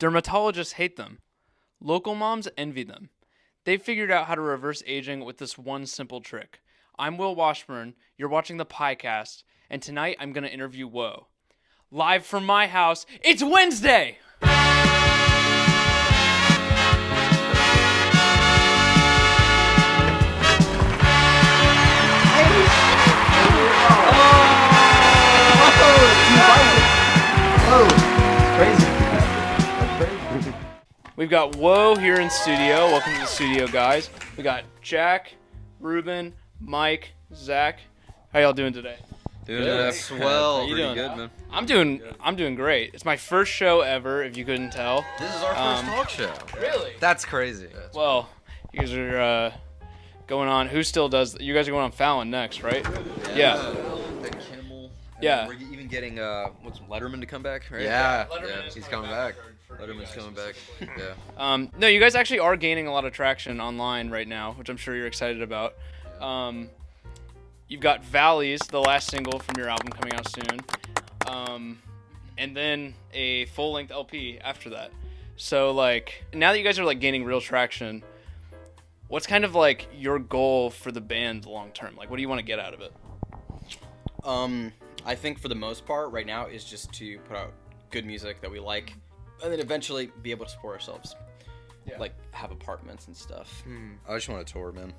Dermatologists hate them. Local moms envy them. They've figured out how to reverse aging with this one simple trick. I'm Will Washburn, you're watching the Piecast, and tonight I'm going to interview Woah. Live from my house, it's Wednesday! We've got Woah here in studio. Welcome to the studio, guys. We got Jack, Ruben, Mike, Zach. How y'all doing today? Doing swell. How you doing? Good, man. I'm doing great. It's my first show ever, if you couldn't tell. This is our first talk show. Really? That's crazy. Well, you guys are going on. Who still does? You guys are going on Fallon next, right? Yeah. Then Kimmel. Yeah. We're even getting Letterman to come back, right? Yeah. He's coming back. Letterman's coming back. Yeah. No, you guys actually are gaining a lot of traction online right now, which I'm sure you're excited about. You've got Valleys, the last single from your album, coming out soon, and then a full-length LP after that. So, like, now that you guys are like gaining real traction, what's kind of like your goal for the band long term? Like, what do you want to get out of it? I think for the most part right now is just to put out good music that we like, and then eventually be able to support ourselves. Yeah. Like have apartments and stuff. I just want to tour, man.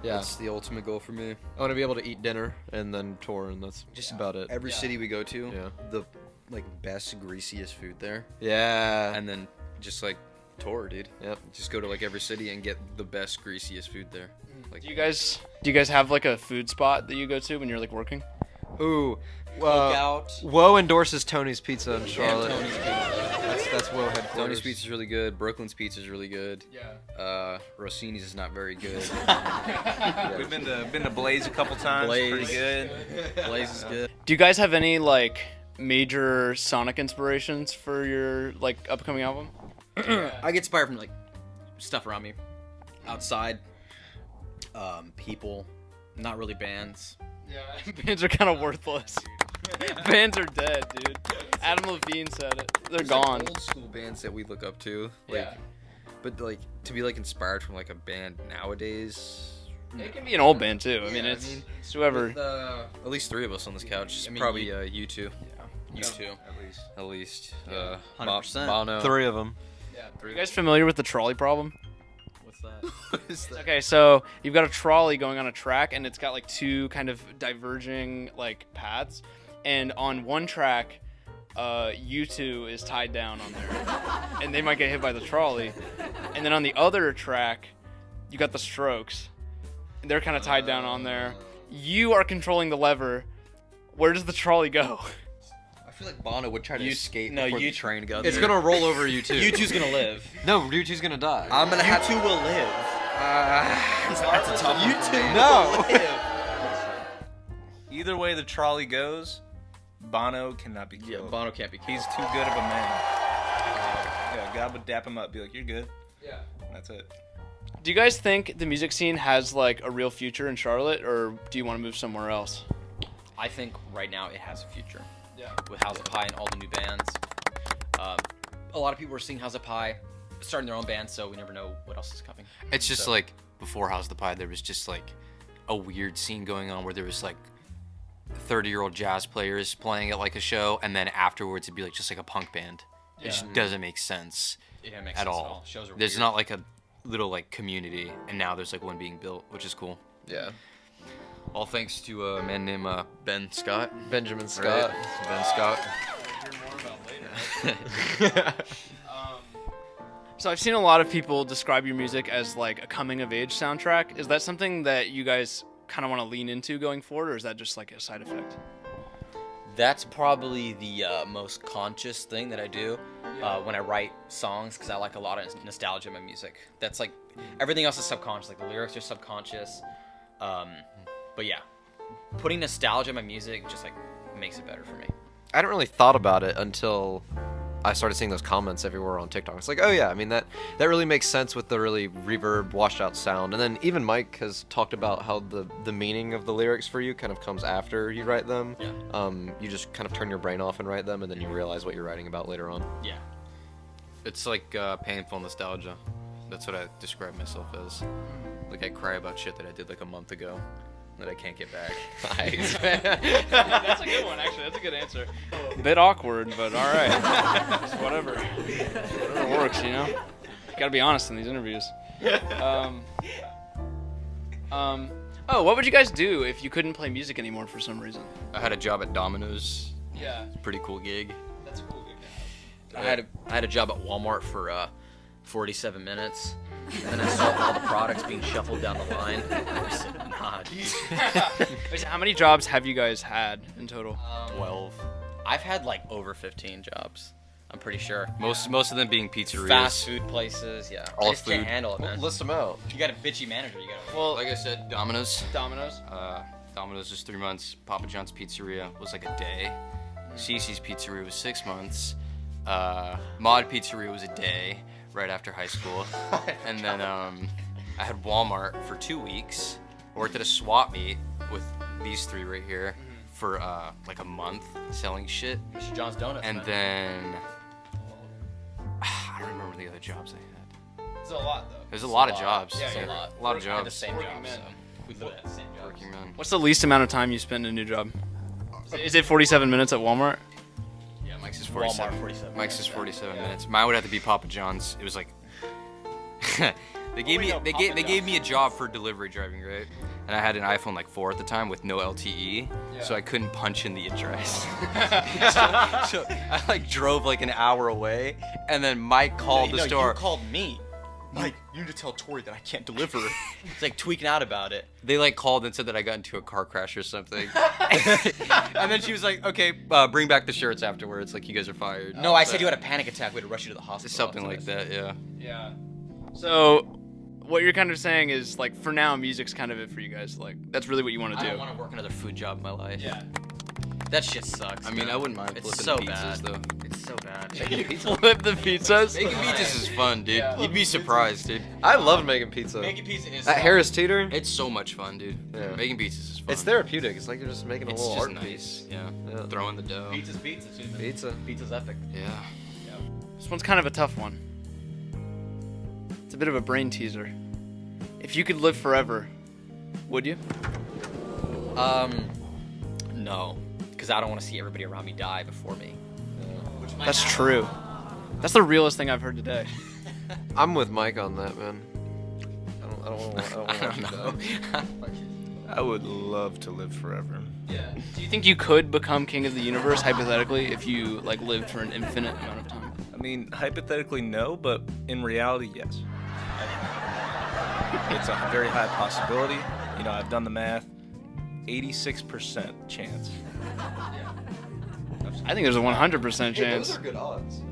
Yeah, That's the ultimate goal for me. I want to be able to eat dinner and then tour, and that's just about it. Every city we go to, Yeah. the best, greasiest food there, Yeah. and then just like tour, dude. Yep. Just go to like every city and get the best, greasiest food there. Like, Do you guys have like a food spot that you go to when you're like working? Ooh. Out. Woah endorses Tony's Pizza in Charlotte. Tony's Pizza. That's Woah headquarters. Tony's Pizza's really good. Brooklyn's Pizza's really good. Yeah. Rossini's is not very good. We've been to Blaze a couple times. Blaze. Pretty good. Blaze is good. Do you guys have any like major Sonic inspirations for your like upcoming album? I get inspired from like stuff around me, outside, people, not really bands. Yeah, bands are kind of worthless. Bands are dead, dude. Adam Levine said it. They're There's, gone. Like, old school bands that we look up to. Like, Yeah. But like to be like inspired from like a band nowadays. It can be an old band too. I mean, Yeah, it's whoever. With, at least three of us on this couch. I mean, Probably you two. You too. At least. 100%. Bono. 3 of them. Are you guys familiar with the trolley problem? What's that? What is that? Okay, so you've got a trolley going on a track, and it's got like two kind of diverging like paths, and on one track, U2 is tied down on there, and they might get hit by the trolley, and then on the other track, you got the Strokes, and they're kind of tied down on there. You are controlling the lever. Where does the trolley go? I feel like Bono would try to escape no, before you- the train got It's there. gonna roll over you too. U2's gonna live. No, U2's gonna die. I'm gonna have U2 will live. That's a tough U2 No. will live. Either way the trolley goes, Bono cannot be Yeah, killed. Bono can't be killed. He's too good of a man. Yeah, God would dap him up, be like, "You're good." Yeah. That's it. Do you guys think the music scene has like a real future in Charlotte, or do you want to move somewhere else? I think right now it has a future. Yeah. With House of Pie and all the new bands. A lot of people are seeing House of Pie, starting their own band, so we never know what else is coming. It's just So- like before House of the Pie, there was just like a weird scene going on where there was like 30-year-old jazz players playing at like a show, and then afterwards it'd be like just like a punk band. It just doesn't make sense It doesn't make at sense all. Shows are There's weird. not like a little like community, and now there's like one being built, which is cool. Yeah. All thanks to a man named Ben Scott. Benjamin Scott. Right? Ben Scott. So I've seen a lot of people describe your music as like a coming of age soundtrack. Is that something that you guys kind of want to lean into going forward, or is that just like a side effect? That's probably the most conscious thing that I do when I write songs, because I like a lot of nostalgia in my music. That's like everything else is subconscious. Like the lyrics are subconscious. But yeah, putting nostalgia in my music just like makes it better for me. I hadn't really thought about it until I started seeing those comments everywhere on TikTok. It's like, oh yeah, I mean that really makes sense with the really reverb, washed out sound. And then even Mike has talked about how the meaning of the lyrics for you kind of comes after you write them. Yeah. You just kind of turn your brain off and write them, and then you realize what you're writing about later on. Yeah. It's like painful nostalgia. That's what I describe myself as. Like I cry about shit that I did like a month ago that I can't get back. Nice. That's a good one, actually. That's a good answer. Bit awkward, but all right. It's whatever. Whatever works, you know. You gotta be honest in these interviews. Oh, what would you guys do if you couldn't play music anymore for some reason? I had a job at Domino's. Yeah, Pretty cool gig. that's a cool gig to have. I had a job at Walmart for 47 minutes, and then I saw all the products being shuffled down the line. I said, nah, dude. Wait, so how many jobs have you guys had in total? 12. I've had like over 15 jobs. I'm pretty sure. Most of them being pizzerias. Fast food places, yeah. All I just can't food. handle it, man. List them out. You got a bitchy manager. You got. Well, Like I said, Domino's. Domino's. Domino's was 3 months. Papa John's Pizzeria was like a day. Cece's Pizzeria was 6 months. Mod Pizzeria was a day right after high school. And then I had Walmart for 2 weeks. Worked at a swap meet with these three right here for like a month selling shit. Mr. John's Donuts. And man. then I don't remember the other jobs I had. It's a lot though. There's a lot of jobs. Yeah, It's yeah. a lot. A lot of We had the jobs. same Working jobs. men. So we lived at the same jobs. Working man. What's the least amount of time you spend in a new job? Is it 47 minutes at Walmart? Yeah, Mike's is 47. Walmart 47. Mike's is 47 minutes. Mine would have to be Papa John's. It was like they gave me a job for delivery driving, right? And I had an iPhone like 4 at the time with no LTE, so I couldn't punch in the address. so I like drove like an hour away, and then Mike called the store. You called me. Mike, you need to tell Tori that I can't deliver. It's like tweaking out about it. They like called and said that I got into a car crash or something. And then she was like, "Okay, bring back the shirts afterwards. Like you guys are fired." No, I said you had a panic attack. We had to rush you to the hospital. Something after like this. that. Yeah. Yeah. So, what you're kind of saying is like, for now, music's kind of it for you guys. Like, that's really what you want to I do. don't want to work another food job in my life. Yeah. That shit sucks. I mean, man. I wouldn't mind It's flipping so the pizzas bad. though. It's so bad. Flip the pizzas. Making pizzas is fun, dude. Yeah. You'd be surprised, dude. I loved making pizza. Making pizza is At Harris Teeter, It's so much fun, dude. Yeah. Making pizzas is fun. it's therapeutic. It's like you're just making a It's little just art nice. piece. Yeah. Yeah. Throwing the dough. Pizza's pizza too. Man. Pizza. Pizza's epic. Yeah. This one's kind of a tough one. It's a bit of a brain teaser. If you could live forever, would you? No, because I don't want to see everybody around me die before me. That's true. That's the realest thing I've heard today. I'm with Mike on that, man. I don't want to I don't know. I would love to live forever. Yeah. Do you think you could become king of the universe hypothetically if you like lived for an infinite amount of time? I mean, hypothetically, no, but in reality, yes. It's a very high possibility. You know, I've done the math. 86% chance. I think there's a 100% chance. Those are good odds.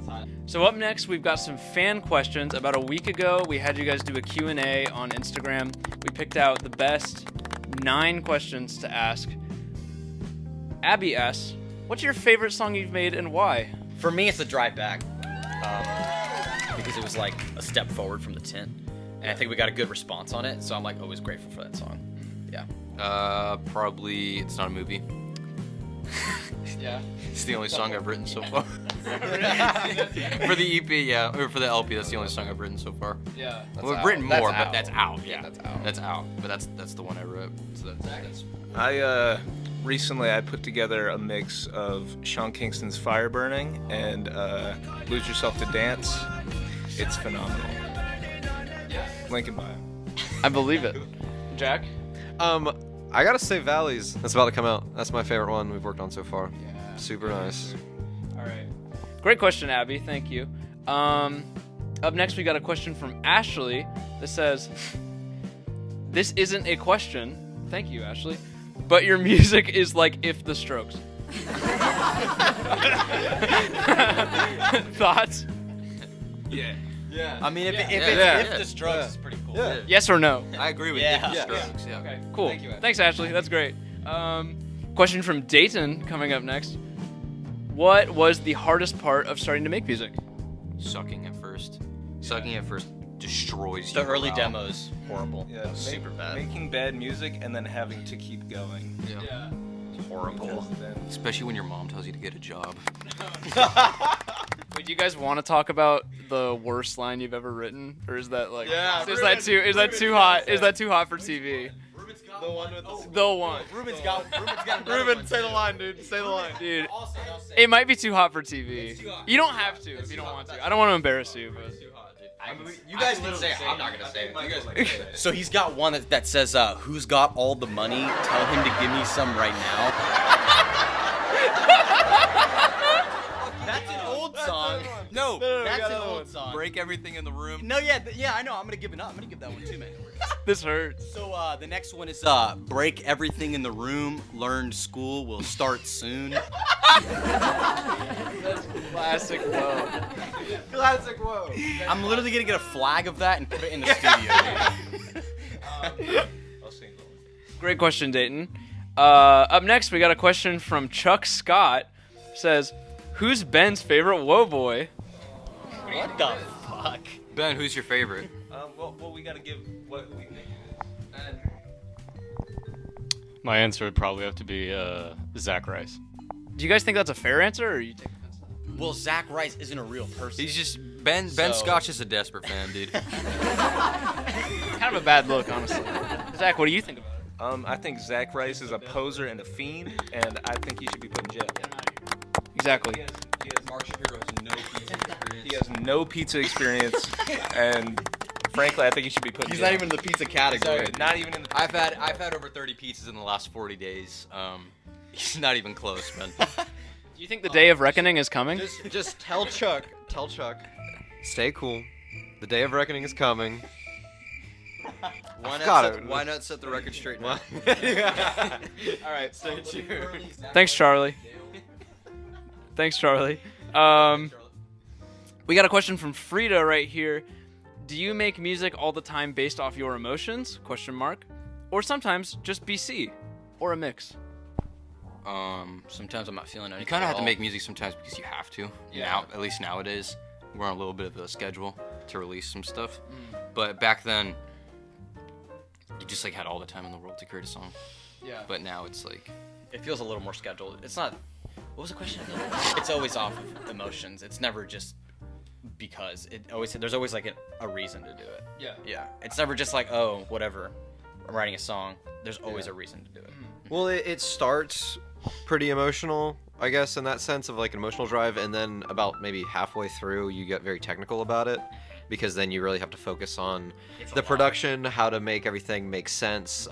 So up next, we've got some fan questions. About a week ago, we had you guys do a Q&A on Instagram. We picked out the best 9 questions to ask. Abby asks, what's your favorite song you've made and why? For me, it's the drive back, because it was like a step forward from the tint, and I think we got a good response on it. So I'm like always grateful for that song. Yeah. Probably It's Not a Movie. Yeah. It's the only song I've written so far. For the EP, yeah, or for the LP, that's the only song I've written so far. Yeah. Well, I've written more, That's but that's out. Yeah, That's out. That's out. But that's the one I wrote. So that's I recently I put together a mix of Sean Kingston's Fire Burning and Lose Yourself to Dance. It's phenomenal. Link in bio. I believe it. Jack? I gotta say Valleys. That's about to come out. That's my favorite one we've worked on so far. Yeah. Super nice. All right. Great question, Abby. Thank you. Up next, we got a question from Ashley that says, "This isn't a question. Thank you, Ashley. But your music is like If the Strokes." Thoughts? Yeah. I mean, if Yeah. the Strokes is pretty cool. Yeah. Yes or no? I agree with Yeah. you. Yeah. Strokes. Yeah. Okay, cool. Thank you, Ashley. Thanks, Ashley. That's great. Question from Dayton coming up next. What was the hardest part of starting to make music? Sucking at first. Sucking at first destroys The your early morale. demos, horrible. Yeah. Super bad. Making bad music and then having to keep going. Yeah. Horrible. Because then Especially when your mom tells you to get a job. Wait, do you guys want to talk about the worst line you've ever written, or is that like? Yeah, Is that too hot? Is that too hot for TV? The one with The one. Ruben's got Ruben, say the line, dude. Say the line. Dude, it might be too hot for TV. You don't have to if you don't want to. I don't want to embarrass you, but. You guys can say it. I'm not gonna say it. You guys can say it. So he's got one that says, "Who's got all the money? Tell him to give me some right now." That's an old song. No, That's an old song. break everything in the room. No, yeah, I know. I'm gonna give it up. I'm gonna give that one too, man. This hurts. So the next one is break everything in the room. Learned school will start soon. Classic Woah. Classic Woah. I'm literally gonna get a flag of that and put it in the studio. I'll sing the one. Great question, Dayton. Up next, we got a question from Chuck Scott. Says, "Who's Ben's favorite Woah boy?" What the fuck? Ben, who's your favorite? Well, we gotta give what we think it My answer would probably have to be Zach Rice. Do you guys think that's a fair answer, or you take offense? Well, Zach Rice isn't a real person. He's just Ben So- Scotch is a desperate fan, dude. Kind of a bad look, honestly. Zach, what do you think about it? I think Zach Rice is a poser and a fiend, and I think he should be put in jail. Exactly. Mark Shapiro has no pizza experience. He has no pizza experience, and frankly, I think he should be put in He's jail. not even in the pizza category. Not even in the. I've had over 30 pizzas in the last 40 days. He's not even close, man. Do you think the day of reckoning is coming? Just tell Chuck, stay cool. The day of reckoning is coming. Why got it. why not set the record straight now? All right, stay tuned. Thanks, Charlie. Thanks, Charlie. We got a question from Frida right here. Do you make music all the time based off your emotions? Question mark. Or sometimes just BC? Or a mix? Sometimes I'm not feeling anything. You kind of at have to all. make music sometimes because you have to. Yeah. Now, at least nowadays, we're on a little bit of a schedule to release some stuff. But back then, you just like had all the time in the world to create a song. Yeah. But now it's like, It feels a little more scheduled. It's not. What was the question again? It's always off of emotions. It's never just because. There's always like a reason to do it. Yeah. Yeah. It's never just like, oh, whatever. I'm writing a song. There's always a reason to do it. Well, it starts pretty emotional, I guess, in that sense of like an emotional drive, and then about maybe halfway through, you get very technical about it, because then you really have to focus on the production, how to make everything make sense,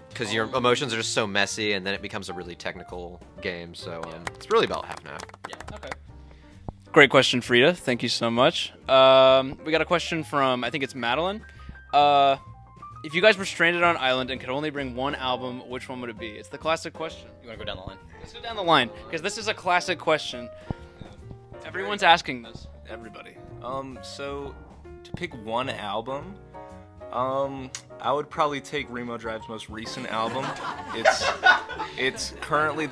because your emotions are just so messy, and then it becomes a really technical game. So it's really about half and half. Okay. Great question, Frida. Thank you so much. We got a question from, I think it's Madeline. If you guys were stranded on an island and could only bring one album, which one would it be? It's the classic question. You want to go down the line? Let's go down the line, because this is a classic question. Everyone's asking this. Everybody. So to pick one album, I would probably take Remo Drive's most recent album. It's currently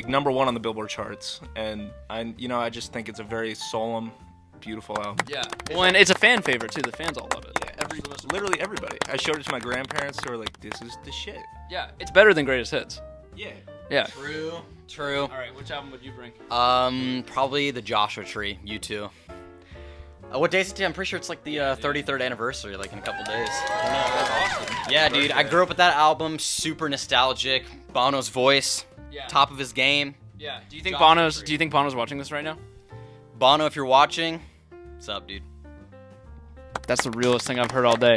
number one on the Billboard charts, and I just think it's a very solemn, beautiful album. Yeah. Well, and it's a fan favorite, too. The fans all love it. Yeah, literally everybody. I showed it to my grandparents, who were like, "This is the shit." Yeah. It's better than Greatest Hits. Yeah. Yeah. True. All right, which album would you bring? Probably the Joshua Tree. You too. What day is it today? I'm pretty sure it's like the 33rd anniversary, like in a couple days. Yeah, dude. I grew up with that album. Super nostalgic. Bono's voice, top of his game. Yeah. Do you think Joshua Tree. Do you think Bono's watching this right now? Bono, if you're watching, what's up, dude? That's the realest thing I've heard all day.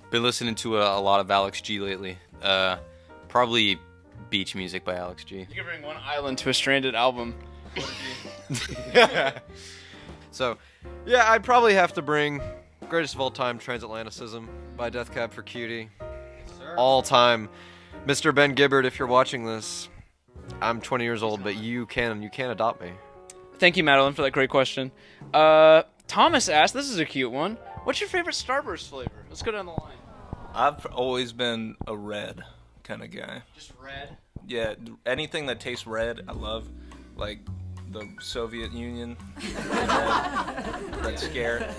been listening to a lot of Alex G lately. Probably Beach Music by Alex G. You could bring one island to a stranded album. So, yeah, I'd probably have to bring Greatest of All Time, Transatlanticism by Death Cab for Cutie. All time. Mr. Ben Gibbard, if you're watching this, I'm 20 years old, but you can adopt me. Thank you, Madeline, for that great question. Thomas asked, this is a cute one. What's your favorite Starburst flavor? Let's go down the line. I've always been a red kind of guy. Just red? Yeah, anything that tastes red, I love. Like the Soviet Union, Red Scare.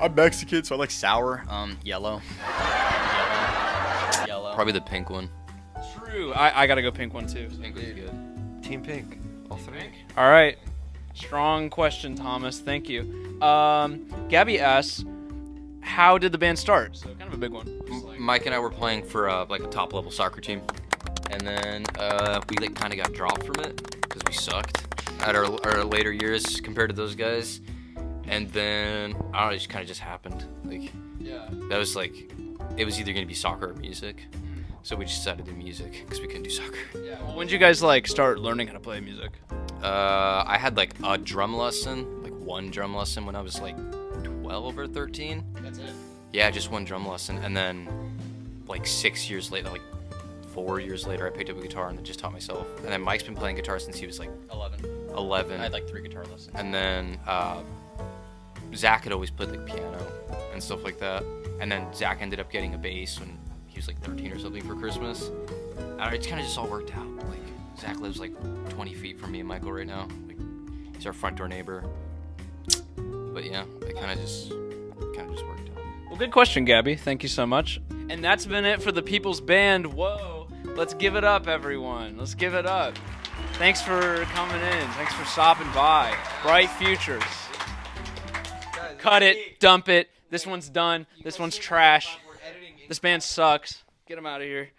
I'm Mexican, so I like sour. Yellow. Yellow. Probably the pink one. True. I gotta go pink one, too. Pink was good. Team Pink. All three. All right. Strong question, Thomas. Thank you. Gabby asks, how did the band start? So kind of a big one. Mike and I were playing for like a top level soccer team, and then we like kind of got dropped from it because we sucked at our later years compared to those guys. And then I don't know, it just kind of just happened. Like that was like it was either gonna be soccer or music, so we just decided to do music because we couldn't do soccer. Yeah. Well, when did you guys like start learning how to play music? I had like a drum lesson, like one drum lesson when I was like 12 or 13. That's it. Yeah, just one drum lesson, and then like 6 years later, like 4 years later, I picked up a guitar and then just taught myself. And then Mike's been playing guitar since he was like 11. I had like 3 guitar lessons. And then Zach had always played like piano and stuff like that. And then Zach ended up getting a bass when he was like 13 or something for Christmas. And it kind of just all worked out. Like Zach lives like 20 feet from me and Michael right now. Like, he's our front door neighbor. But yeah, it kind of just worked out. Well, good question, Gabby. Thank you so much. And that's been it for the People's Band. Whoa. Let's give it up, everyone. Let's give it up. Thanks for coming in. Thanks for stopping by. Bright futures. Cut it. Dump it. This one's done. This one's trash. This band sucks. Get them out of here.